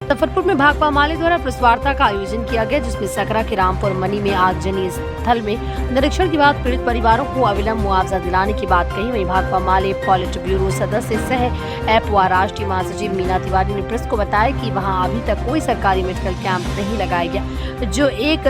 मुजफ्फरपुर में भाकपा माले द्वारा प्रेस वार्ता का आयोजन किया गया, जिसमें सकरा के रामपुर मनी में आगजनी स्थल में निरीक्षण के बाद पीड़ित परिवारों को अविलंब मुआवजा दिलाने की बात कही। वहीं भाकपा माले पॉलिट ब्यूरो सदस्य सह ऐप व राष्ट्रीय महासचिव मीना तिवारी ने प्रेस को बताया कि वहां अभी तक कोई सरकारी मेडिकल कैंप नहीं लगाया गया। जो एक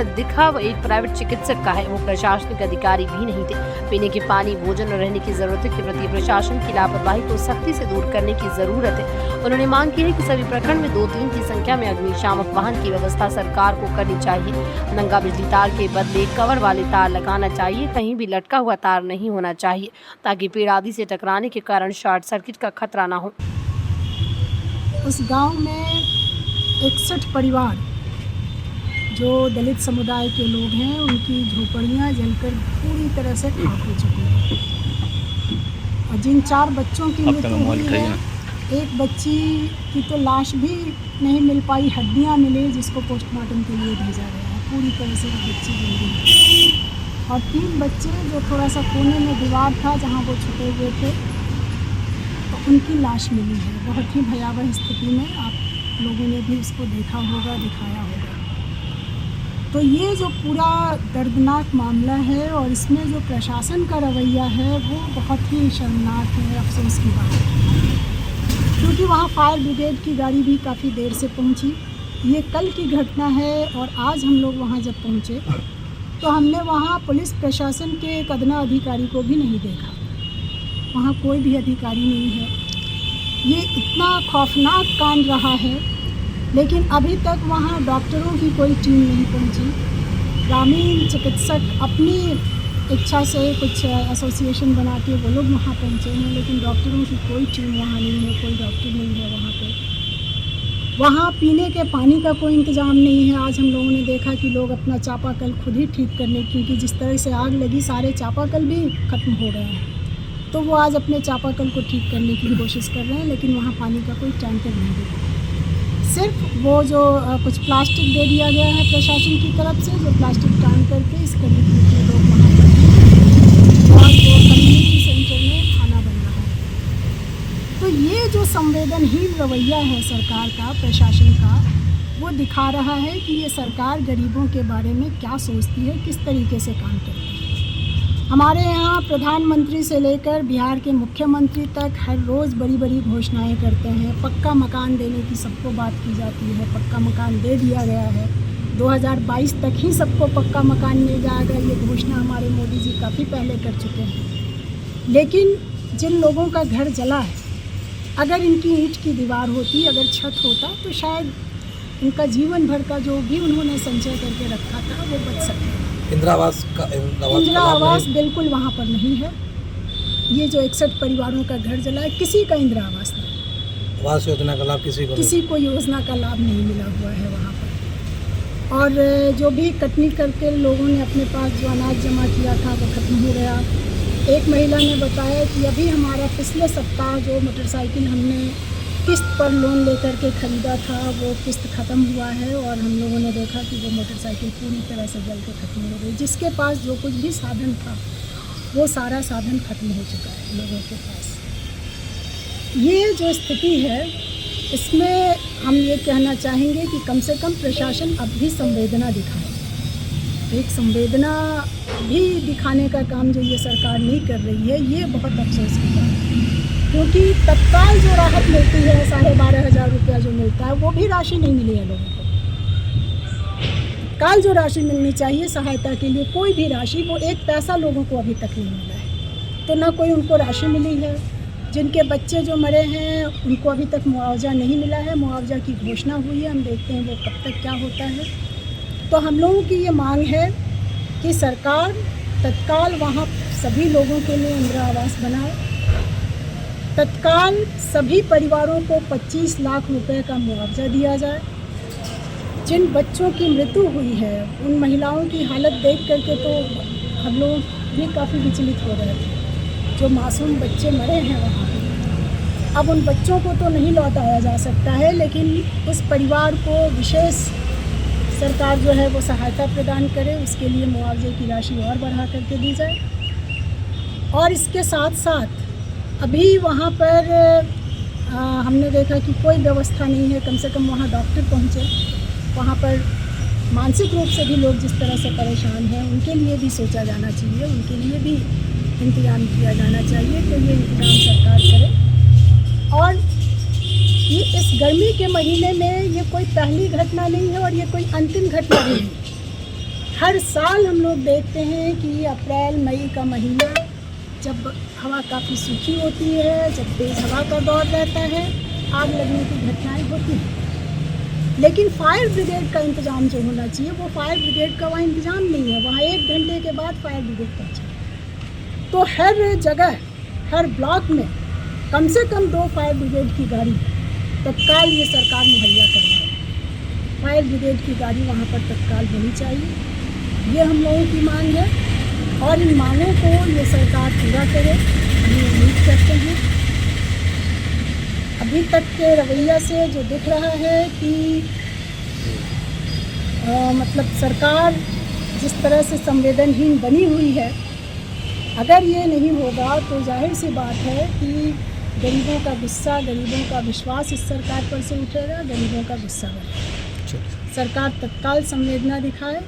प्राइवेट चिकित्सक का है, वो प्रशासनिक अधिकारी भी नहीं थे। पीने के पानी, भोजन और रहने की जरूरत के प्रति प्रशासन की लापरवाही को सख्ती से दूर करने की जरूरत है। उन्होंने मांग की है कि सभी प्रखंड में 2-3 की संख्या में अग्निशामक वाहन की व्यवस्था सरकार को करनी चाहिए। नंगा बिजली तार के बदले कवर वाले तार लगाना चाहिए। कहीं भी लटका हुआ तार नहीं होना चाहिए, ताकि पेड़ आदि से टकराने के कारण शॉर्ट सर्किट का खतरा न हो। उस गांव में 61 परिवार जो दलित समुदाय के लोग हैं, उनकी झोपड़ियां जलकर पूरी तरह से खाक हो चुकी हैं। और जिन 4 बच्चों की मृत्यु हुई है, एक बच्ची की तो लाश भी नहीं मिल पाई, हड्डियां मिले, जिसको पोस्टमार्टम के लिए भेजा गया है। पूरी तरह से बच्ची मिल गई। और 3 बच्चे जो थोड़ा सा कोने में दीवार था जहां वो छुपे हुए थे, तो उनकी लाश मिली है। बहुत ही भयावह स्थिति में, आप लोगों ने भी उसको देखा होगा, दिखाया होगा। तो ये जो पूरा दर्दनाक मामला है और इसमें जो प्रशासन का रवैया है, वो बहुत ही शर्मनाक है, अफसोस की बात है। क्योंकि वहाँ फायर ब्रिगेड की गाड़ी भी काफ़ी देर से पहुँची। ये कल की घटना है और आज हम लोग वहाँ जब पहुँचे तो हमने वहाँ पुलिस प्रशासन के एक अदना अधिकारी को भी नहीं देखा। वहाँ कोई भी अधिकारी नहीं है। ये इतना खौफनाक कांड रहा है, लेकिन अभी तक वहाँ डॉक्टरों की कोई टीम नहीं पहुँची। ग्रामीण चिकित्सक अपनी इच्छा से कुछ एसोसिएशन बना के वो लोग वहाँ पहुँचे हैं, लेकिन डॉक्टरों की कोई टीम वहाँ नहीं है, कोई डॉक्टर नहीं है वहाँ पे। वहाँ पीने के पानी का कोई इंतज़ाम नहीं है। आज हम लोगों ने देखा कि लोग अपना चापाकल खुद ही ठीक करने, क्योंकि जिस तरह से आग लगी सारे चापाकल भी ख़त्म हो गए हैं, तो वो आज अपने चापाकल को ठीक करने की कोशिश कर रहे हैं, लेकिन वहाँ पानी का कोई टैंकर नहीं है। सिर्फ वो जो कुछ प्लास्टिक दे दिया गया है प्रशासन की तरफ से, जो प्लास्टिक टांग करके इस करीब के लोग वहाँ और वो कम्युनिटी सेंटर में खाना बन रहा है। तो ये जो संवेदनहीन रवैया है सरकार का, प्रशासन का, वो दिखा रहा है कि ये सरकार गरीबों के बारे में क्या सोचती है, किस तरीके से काम करती है। हमारे यहाँ प्रधानमंत्री से लेकर बिहार के मुख्यमंत्री तक हर रोज़ बड़ी बड़ी घोषणाएं करते हैं। पक्का मकान देने की सबको बात की जाती है, पक्का मकान दे दिया गया है। 2022 तक ही सबको पक्का मकान मिल जाएगा, ये घोषणा हमारे मोदी जी काफ़ी पहले कर चुके हैं। लेकिन जिन लोगों का घर जला है, अगर इनकी ईंट की दीवार होती, अगर छत होता, तो शायद इनका जीवन भर का जो भी उन्होंने संचय करके रखा था वो बच सकता। इंदिरा आवास बिल्कुल वहाँ पर नहीं है। ये जो 61 परिवारों का घर जला है, किसी का इंदिरा आवास नहीं। आवास योजना का लाभ किसी को योजना का लाभ नहीं मिला हुआ है वहाँ पर। और जो भी कटनी करके लोगों ने अपने पास जो अनाज जमा किया था वो खत्म हो गया। एक महिला ने बताया कि अभी हमारा पिछले सप्ताह जो मोटरसाइकिल हमने किस्त पर लोन लेकर के ख़रीदा था, वो किस्त ख़त्म हुआ है और हम लोगों ने देखा कि वो मोटरसाइकिल पूरी तरह से जल के ख़त्म हो गई। जिसके पास जो कुछ भी साधन था, वो सारा साधन ख़त्म हो चुका है लोगों के पास। ये जो स्थिति है, इसमें हम ये कहना चाहेंगे कि कम से कम प्रशासन अब भी संवेदना दिखाए। एक संवेदना भी दिखाने का काम जो ये सरकार नहीं कर रही है, ये बहुत अफसोस की बात है। क्योंकि तत्काल जो राहत मिलती है, 12,500 रुपया जो मिलता है, वो भी राशि नहीं मिली है लोगों को। तत्काल जो राशि मिलनी चाहिए सहायता के लिए, कोई भी राशि, वो 1 पैसा लोगों को अभी तक नहीं मिला है। तो ना कोई उनको राशि मिली है। जिनके बच्चे जो मरे हैं, उनको अभी तक मुआवजा नहीं मिला है। मुआवजा की घोषणा हुई है, हम देखते हैं वो कब तक क्या होता है। तो हम लोगों की ये मांग है कि सरकार तत्काल वहाँ सभी लोगों के लिए इंदिरा आवास बनाए। तत्काल सभी परिवारों को 25 लाख रुपए का मुआवजा दिया जाए। जिन बच्चों की मृत्यु हुई है, उन महिलाओं की हालत देख करके तो हम लोग भी काफ़ी विचलित हो रहे थे। जो मासूम बच्चे मरे हैं वहाँ, अब उन बच्चों को तो नहीं लौटाया जा सकता है, लेकिन उस परिवार को विशेष सरकार जो है वो सहायता प्रदान करे, उसके लिए मुआवजे की राशि और बढ़ा करके दी जाए। और इसके साथ साथ अभी वहाँ पर हमने देखा कि कोई व्यवस्था नहीं है, कम से कम वहाँ डॉक्टर पहुँचे। वहाँ पर मानसिक रूप से भी लोग जिस तरह से परेशान हैं उनके लिए भी सोचा जाना चाहिए, उनके लिए भी इंतजाम किया जाना चाहिए। तो ये इंतजाम सरकार करे। और ये इस गर्मी के महीने में ये कोई पहली घटना नहीं है और ये कोई अंतिम घटना नहीं है। हर साल हम लोग देखते हैं कि अप्रैल मई का महीना जब हवा काफ़ी सूखी होती है, जब तेज़ हवा का दौर रहता है, आग लगने की घटनाएं होती हैं। लेकिन फायर ब्रिगेड का इंतज़ाम जो होना चाहिए वो फायर ब्रिगेड का वहाँ इंतज़ाम नहीं है। वहाँ 1 घंटे के बाद फायर ब्रिगेड पहुँचे। तो हर जगह, हर ब्लॉक में कम से कम 2 फायर ब्रिगेड की गाड़ी तत्काल ये सरकार मुहैया करवाए। फायर ब्रिगेड की गाड़ी वहाँ पर तत्काल होनी चाहिए। ये हम लोगों की मांग है और इन मांगों को ये सरकार पूरा करे, हम उम्मीद करते हैं। अभी तक के रवैया से जो दिख रहा है कि मतलब सरकार जिस तरह से संवेदनहीन बनी हुई है, अगर ये नहीं होगा तो जाहिर सी बात है कि गरीबों का गुस्सा, गरीबों का विश्वास इस सरकार पर से उठेगा, गरीबों का गुस्सा बढ़ेगा। सरकार तत्काल संवेदना दिखाए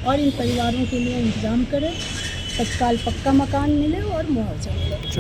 और इन परिवारों के लिए इंतजाम करे, तत्काल पक्का मकान मिले और मुआवजा मिले।